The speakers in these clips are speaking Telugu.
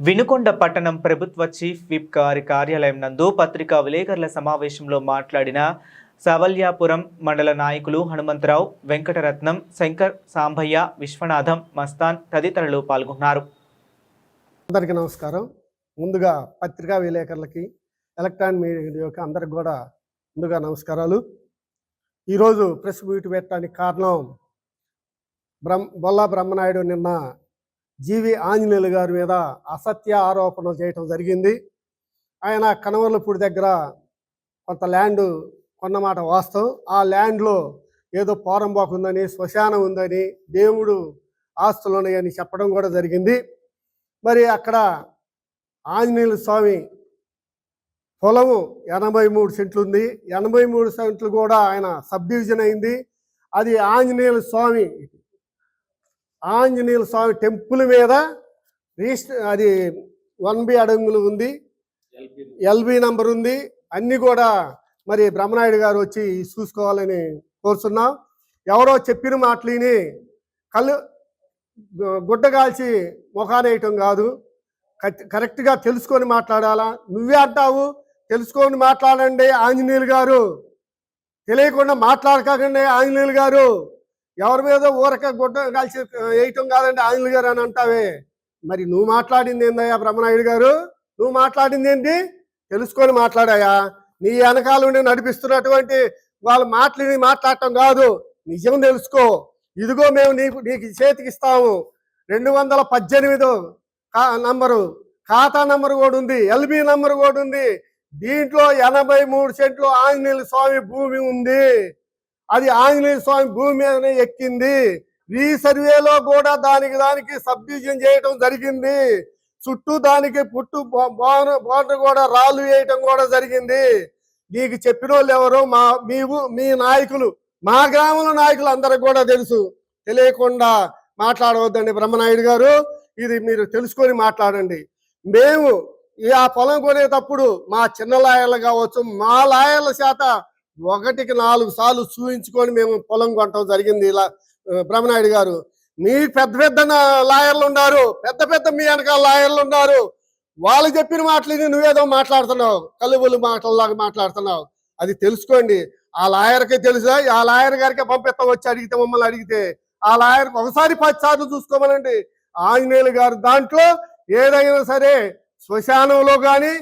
వినుకొండ పట్టణం ప్రభుత్వ చీఫ్ విప్ గారి కార్యాలయం నందు పత్రికా విలేకరుల సమావేశంలో మాట్లాడిన సవల్యాపురం మండల నాయకులు హనుమంతరావు, వెంకటరత్నం, శంకర్, సాంబయ్య, విశ్వనాథం, మస్తాన్ తదితరులు పాల్గొన్నారు. అందరికీ నమస్కారం. ముందుగా పత్రికా విలేకరులకి, ఎలక్ట్రానిక్ మీడియాకి అందరికి కూడా ముందుగా నమస్కారాలు. ఈరోజు ప్రెస్ మీట్ పెట్టడానికి కారణం బొల్లా బ్రహ్మనాయుడు నిన్న జీవి ఆంజనేయులు గారి మీద అసత్య ఆరోపణలు చేయటం జరిగింది. ఆయన కనవర్లపూడి దగ్గర కొంత ల్యాండ్ కొన్నమాట వాస్తవం. ఆ ల్యాండ్లో ఏదో పోరంబాకు ఉందని, శ్మశానం ఉందని, దేవుడు ఆస్తులు ఉన్నాయని చెప్పడం కూడా జరిగింది. మరి అక్కడ ఆంజనేయుల స్వామి పొలము 83 సెంట్లు ఉంది. 83 సెంట్లు కూడా ఆయన సబ్ డివిజన్ అయింది. అది ఆంజనేయుల స్వామి టెంపుల్ మీద అది 1B అడుగులు ఉంది, LB నంబర్ ఉంది. అన్నీ కూడా మరి బ్రహ్మనాయుడు గారు వచ్చి చూసుకోవాలని కోరుతున్నాం. ఎవరో చెప్పిన మాటలిని గుడ్డగాల్చి ముఖానేయటం కాదు, కరెక్ట్గా తెలుసుకొని మాట్లాడాలా. నువ్వే అంటావు తెలుసుకొని మాట్లాడండి ఆంజనేయులు గారు, తెలియకుండా మాట్లాడకండి ఆంజనేయులు గారు, ఎవరి మీద ఊరక గుడ్డ కాల్చి వేయటం కాదండి ఆంజనేయులు గారు అని అంటావే. మరి నువ్వు మాట్లాడింది ఏందయ్యా బ్రహ్మనాయుడు గారు? నువ్వు మాట్లాడింది ఏంటి? తెలుసుకొని మాట్లాడాయా? నీ వెనకాల ఉండి నడిపిస్తున్నటువంటి వాళ్ళ మాట్లాడటం కాదు, నిజం తెలుసుకో. ఇదిగో మేము నీకు చేతికి ఇస్తాము. 218 నంబరు ఖాతా నంబరు కూడా ఉంది, LB నంబరు కూడా ఉంది. దీంట్లో 83 సెంట్లు ఆంజనేయుల స్వామి భూమి ఉంది. అది ఆంజనేయ స్వామి భూమి మీదనే ఎక్కింది. రీసర్వేలో కూడా దానికి సబ్ డివిజన్ చేయటం జరిగింది. చుట్టూ దానికి బోర్డర్ కూడా రాళ్ళు వేయటం కూడా జరిగింది. నీకు చెప్పిన వాళ్ళు ఎవరు? మీ నాయకులు, మా గ్రామంలో నాయకులు అందరికి కూడా తెలుసు. తెలియకుండా మాట్లాడవద్దండి బ్రహ్మనాయుడు గారు, ఇది మీరు తెలుసుకొని మాట్లాడండి. మేము ఆ పొలం కొనేటప్పుడు మా చిన్న లాయర్లు కావచ్చు, మా లాయర్ల చేత 1కి 4 సార్లు చూయించుకొని మేము పొలం కొనటం జరిగింది. ఇలా బ్రహ్మనాయుడు గారు, మీ పెద్ద లాయర్లు ఉన్నారు, పెద్ద మీ వెనకాల లాయర్లు ఉన్నారు. వాళ్ళు చెప్పిన మాటలు నువ్వేదో మాట్లాడుతున్నావు, కలుబులు మాటల్లాగా మాట్లాడుతున్నావు. అది తెలుసుకోండి. ఆ లాయర్కే తెలుసా? ఆ లాయర్ గారికే పంపిస్తాం. వచ్చి అడిగితే, మమ్మల్ని అడిగితే ఆ లాయర్కి ఒకసారి 10 సార్లు చూసుకోమనండి. ఆంజనేయులు గారు దాంట్లో ఏదైనా సరే శ్మశానంలో కానీ,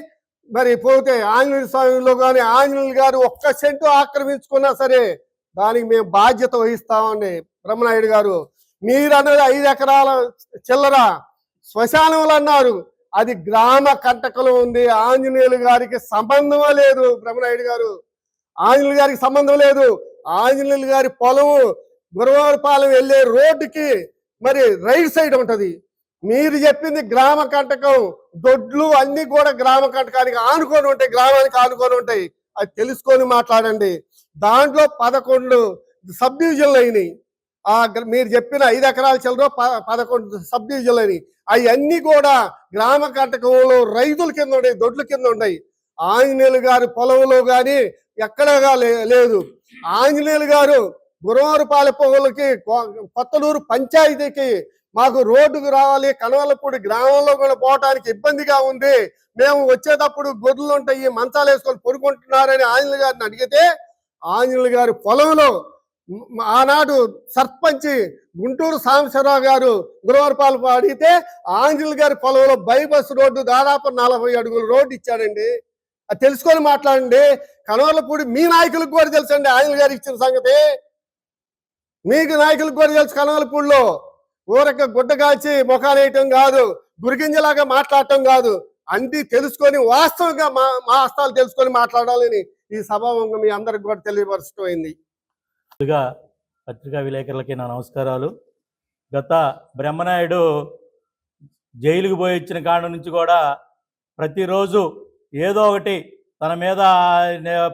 మరి పోతే ఆంజనేయ స్వామిలో కానీ ఆంజనేయులు గారు 1 సెంటు ఆక్రమించుకున్నా సరే దానికి మేము బాధ్యత వహిస్తామండి. బ్రహ్మనాయుడు గారు, మీరు అన్నది 5 ఎకరాల చిల్లర శ్మశానంలో అన్నారు, అది గ్రామ కంటకలో ఉంది. ఆంజనేయులు గారికి సంబంధమే లేదు. బ్రహ్మనాయుడు గారు, ఆంజనేయులు గారికి సంబంధం లేదు. ఆంజనేయులు గారి పొలము గురవారపాలెం వెళ్ళే రోడ్డుకి మరి రైట్ సైడ్ ఉంటది. మీరు చెప్పింది గ్రామ కంటకం, దొడ్లు అన్ని కూడా గ్రామ కంటకానికి ఆనుకొని ఉంటాయి, గ్రామానికి ఆనుకొని ఉంటాయి. అది తెలుసుకొని మాట్లాడండి. దాంట్లో 11 సబ్ డివిజన్లు అయినాయి. మీరు చెప్పిన 5 ఎకరాల చిల్లర 11 సబ్ డివిజన్లు అయినాయి. అవన్నీ కూడా గ్రామ కంటకంలో రైతుల కింద ఉన్నాయి, దొడ్ల కింద ఉన్నాయి. ఆంజనేయులు గారి పొలంలో కానీ ఎక్కడగా లేదు. ఆంజనేయులు గారు గురవారపాలెం పొగలకి, కొత్తలూరు పంచాయతీకి మాకు రోడ్డుకు రావాలి, కనవలపూడి గ్రామంలో కూడా పోవటానికి ఇబ్బందిగా ఉంది, మేము వచ్చేటప్పుడు గొర్రెలు ఉంటాయి, మంచాలు వేసుకొని పొరుకుంటున్నారని ఆంజనేయులు గారిని అడిగితే, ఆంజనేయులు గారి పొలంలో ఆనాడు సర్పంచి గుంటూరు సాంబశివరావు గారు గురవారపాలెం అడిగితే ఆంజనేయులు గారి పొలంలో బైబస్ రోడ్డు దాదాపు 40 అడుగుల రోడ్డు ఇచ్చాడండి. అది తెలుసుకొని మాట్లాడండి. కనవలపూడి మీ నాయకులకు కూడా తెలుసండి ఆంజనేయులు గారు ఇచ్చిన సంగతి. మీకు నాయకులకు కూడా తెలుసు. కనవలపూడిలో ఊరక గుడ్డ కాల్చి ముఖానేయటం కాదు, గురిగింజలాగా మాట్లాడటం కాదు, అన్ని తెలుసుకొని వాస్తవంగా మా హస్తాలు తెలుసుకొని మాట్లాడాలని ఈ సభాముఖంగా మీ అందరికి కూడా తెలియపరచమైంది. ముందుగా పత్రికా విలేకరులకి నా నమస్కారాలు. గత బ్రహ్మనాయుడు జైలుకు పోయి వచ్చిన కాడ నుంచి కూడా ప్రతిరోజు ఏదో ఒకటి తన మీద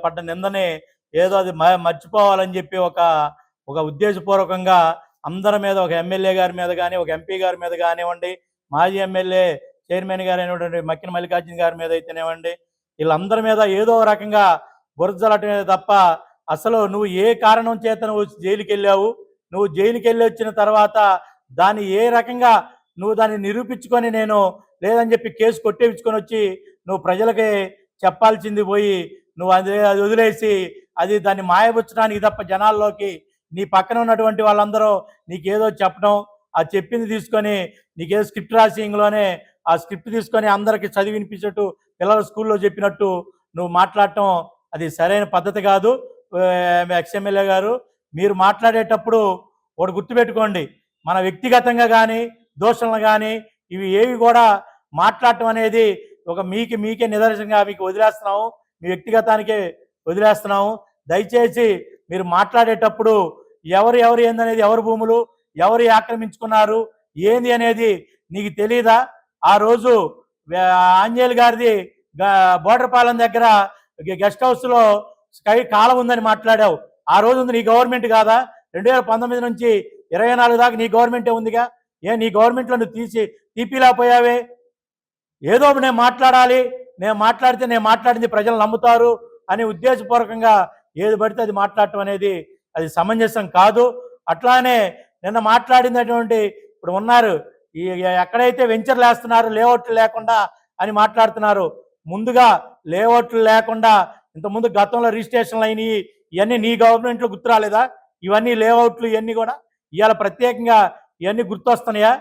పడ్డ నిందని ఏదో అది మర్చిపోవాలని చెప్పి ఒక ఉద్దేశపూర్వకంగా అందరి మీద, ఒక ఎమ్మెల్యే గారి మీద కానీ, ఒక ఎంపీ గారి మీద కానివ్వండి, మాజీ ఎమ్మెల్యే చైర్మన్ గారు అయినటువంటి మక్కిన మల్లికార్జున గారి మీద అయితేనేవ్వండి, వీళ్ళందరి మీద ఏదో రకంగా బురదలటమే తప్ప అసలు నువ్వు ఏ కారణం చేత నువ్వు జైలుకి వెళ్ళావు, నువ్వు జైలుకి వెళ్ళి వచ్చిన తర్వాత దాన్ని ఏ రకంగా నువ్వు దాన్ని నిరూపించుకొని నేను లేదని చెప్పి కేసు కొట్టేపించుకొని వచ్చి నువ్వు ప్రజలకి చెప్పాల్సింది పోయి నువ్వు అది వదిలేసి అది దాన్ని మాయబుచ్చడానికి తప్ప జనాల్లోకి నీ పక్కన ఉన్నటువంటి వాళ్ళందరూ నీకేదో చెప్పడం, ఆ చెప్పింది తీసుకొని నీకేదో స్క్రిప్ట్ రాసింగ్లోనే ఆ స్క్రిప్ట్ తీసుకొని అందరికీ చదివి వినిపించట్టు పిల్లలు స్కూల్లో చెప్పినట్టు నువ్వు మాట్లాడటం అది సరైన పద్ధతి కాదు. ఎక్స్ఎమ్మెల్యే గారు, మీరు మాట్లాడేటప్పుడు ఒకటి గుర్తుపెట్టుకోండి, మన వ్యక్తిగతంగా కానీ దోషణలు కానీ ఇవి ఏవి కూడా మాట్లాడటం అనేది ఒక మీకే నిదర్శనంగా మీకు వదిలేస్తున్నాము, మీ వ్యక్తిగతానికే వదిలేస్తున్నాము. దయచేసి మీరు మాట్లాడేటప్పుడు ఎవరు ఏందనేది, ఎవరి భూములు ఎవరు ఆక్రమించుకున్నారు ఏంది అనేది నీకు తెలీదా? ఆ రోజు ఆంజనేయులు గారిది బోర్డర్పాలెం దగ్గర గెస్ట్ హౌస్లో స్కై కాలం ఉందని మాట్లాడావు. ఆ రోజు ఉంది నీ గవర్నమెంట్ కాదా? 2019 నుంచి 24 దాకా నీ గవర్నమెంటే ఉందిగా. నీ గవర్నమెంట్లో నువ్వు తీపిలేకపోయావే? ఏదో నేను మాట్లాడాలి, నేను మాట్లాడితే నేను మాట్లాడింది ప్రజలు నమ్ముతారు అని ఉద్దేశపూర్వకంగా ఏది పడితే అది మాట్లాడటం అనేది అది సమంజసం కాదు. అట్లానే నిన్న మాట్లాడినటువంటి ఇప్పుడు ఉన్నారు ఈ ఎక్కడైతే వెంచర్లు వేస్తున్నారు లేఅవుట్లు లేకుండా అని మాట్లాడుతున్నారు. ముందుగా లేఅవుట్లు లేకుండా ఇంతకుముందు గతంలో రిజిస్ట్రేషన్లు అయినాయి, ఇవన్నీ నీ గవర్నమెంట్లో గుర్తు రాలేదా? ఇవన్నీ లేఅవుట్లు ఇవన్నీ కూడా ఇవాళ ప్రత్యేకంగా ఇవన్నీ గుర్తొస్తున్నాయా?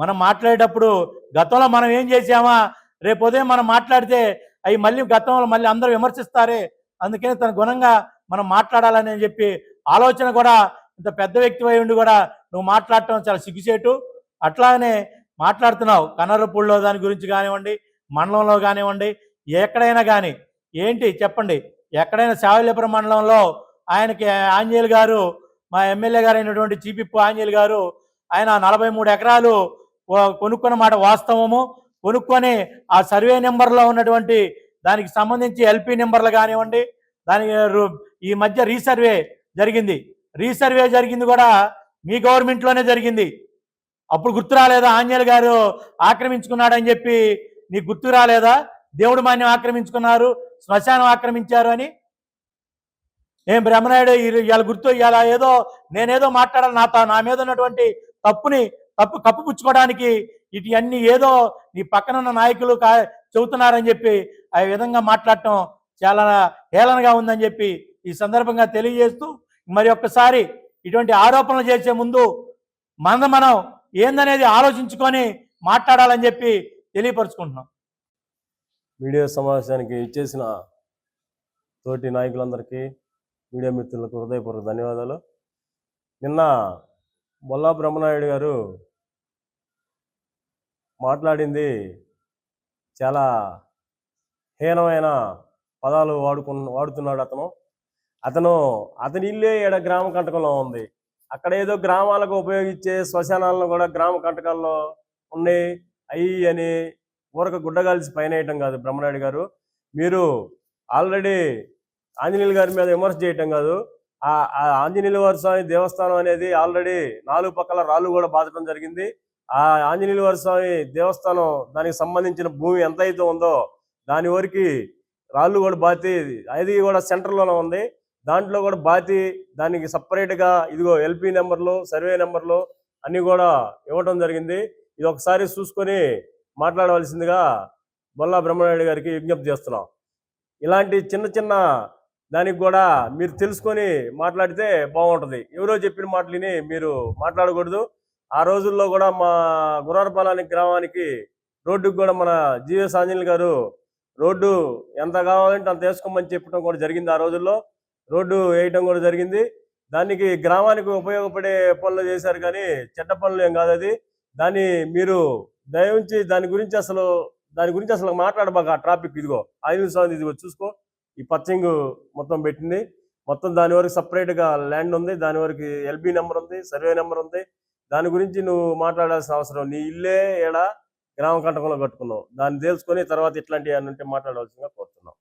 మనం మాట్లాడేటప్పుడు గతంలో మనం ఏం చేసామా, రేపు ఉదయం మనం మాట్లాడితే అవి మళ్ళీ గతంలో మళ్ళీ అందరూ విమర్శిస్తారే, అందుకని తన గుణంగా మనం మాట్లాడాలని చెప్పి ఆలోచన కూడా ఇంత పెద్ద వ్యక్తి అయి ఉండి కూడా నువ్వు మాట్లాడటం చాలా సిగ్గుచేటు. అట్లానే మాట్లాడుతున్నావు కనరపూడిలో దాని గురించి కానివ్వండి, మండలంలో కానివ్వండి, ఎక్కడైనా కానీ ఏంటి చెప్పండి. ఎక్కడైనా సావల్యపురం మండలంలో ఆయనకి ఆంజనేయులు గారు, మా ఎమ్మెల్యే గారు అయినటువంటి చీపిప్పు ఆంజనేయులు గారు, ఆయన 43 ఎకరాలు కొనుక్కున్న మాట వాస్తవము. కొనుక్కొని ఆ సర్వే నెంబర్లో ఉన్నటువంటి దానికి సంబంధించి ఎల్పి నెంబర్లు కానివ్వండి, దానికి ఈ మధ్య రీసర్వే జరిగింది కూడా మీ గవర్నమెంట్లోనే జరిగింది. అప్పుడు గుర్తు రాలేదా? ఆంజనేయులు గారు ఆక్రమించుకున్నాడని చెప్పి నీకు గుర్తు రాలేదా? దేవుడు మాన్యం ఆక్రమించుకున్నారు, శ్మశానం ఆక్రమించారు అని. ఏం బ్రహ్మనాయుడు ఇవాళ గుర్తు, ఇవాళ ఏదో నేనేదో మాట్లాడాలి, నా మీద ఉన్నటువంటి కప్పుపుచ్చుకోవడానికి ఇవన్నీ ఏదో నీ పక్కన ఉన్న నాయకులు చెబుతున్నారని చెప్పి ఆ విధంగా మాట్లాడటం చాలా హేళనగా ఉందని చెప్పి ఈ సందర్భంగా తెలియజేస్తూ, మరి ఒక్కసారి ఇటువంటి ఆరోపణలు చేసే ముందు మనం ఏందనేది ఆలోచించుకొని మాట్లాడాలని చెప్పి తెలియపరుచుకుంటున్నాం. మీడియా సమావేశానికి ఇచ్చేసిన తోటి నాయకులందరికీ, మీడియా మిత్రులకు హృదయపూర్వక ధన్యవాదాలు. నిన్న బొల్లా బ్రహ్మనాయుడు గారు మాట్లాడింది చాలా హీనమైన పదాలు వాడుతున్నాడు. అతని ఇల్లే ఈడ గ్రామ కంటకంలో ఉంది. అక్కడ ఏదో గ్రామాలకు ఉపయోగించే శ్మశానాలను కూడా గ్రామ కంటకాల్లో ఉన్నాయి అయ్యి అని ఊరక గుడ్డగాల్సి పైన వేయటం కాదు. బ్రహ్మనాయుడు గారు, మీరు ఆల్రెడీ ఆంజనేయులు గారి మీద విమర్శ చేయటం కాదు, ఆ ఆంజనేయుల వారి స్వామి దేవస్థానం అనేది ఆల్రెడీ 4 పక్కల రాళ్ళు కూడా బాధటం జరిగింది. ఆ ఆంజనేయుల వారి స్వామి దేవస్థానం దానికి సంబంధించిన భూమి ఎంత అయితే ఉందో దాని వరకు రాళ్ళు కూడా బాతి, అది కూడా సెంటర్లోనే ఉంది. దాంట్లో కూడా బాతి దానికి సపరేట్గా ఇదిగో ఎల్పి నెంబర్లు, సర్వే నెంబర్లు అన్నీ కూడా ఇవ్వటం జరిగింది. ఇది ఒకసారి చూసుకొని మాట్లాడవలసిందిగా బొల్లా బ్రహ్మనాయుడు గారికి విజ్ఞప్తి చేస్తున్నాం. ఇలాంటి చిన్న దానికి కూడా మీరు తెలుసుకొని మాట్లాడితే బాగుంటుంది. ఎవరో చెప్పిన మాటలని మీరు మాట్లాడకూడదు. ఆ రోజుల్లో కూడా మా గుర్రారపాలెం గ్రామానికి రోడ్డుకు కూడా మన జిఎస్ ఆంజనేయులు గారు రోడ్డు ఎంత కావాలంటే అంత వేసుకోమని చెప్పడం కూడా జరిగింది. ఆ రోజుల్లో రోడ్డు వేయటం కూడా జరిగింది. దానికి గ్రామానికి ఉపయోగపడే పనులు చేశారు కానీ చెడ్డ పనులు ఏం కాదు. అది దాన్ని మీరు దయవుంచి దాని గురించి అసలు మాట్లాడబాక. ఆ ట్రాఫిక్ ఇదిగో ఆంజనేయ స్వామి ఇదిగో చూసుకో, ఈ పచ్చింగ్ మొత్తం పెట్టింది. మొత్తం దాని వరకు సపరేట్గా ల్యాండ్ ఉంది, దాని వరకు ఎల్బీ నెంబర్ ఉంది, సర్వే నెంబర్ ఉంది. దాని గురించి నువ్వు మాట్లాడాల్సిన అవసరం, నీ ఇల్లే ఏడా గ్రామ కంటకంలో కట్టుకున్నావు. దాన్ని తెలుసుకొని తర్వాత ఇట్లాంటివి అని ఉంటే మాట్లాడవలసిందిగా కోరుతున్నావు.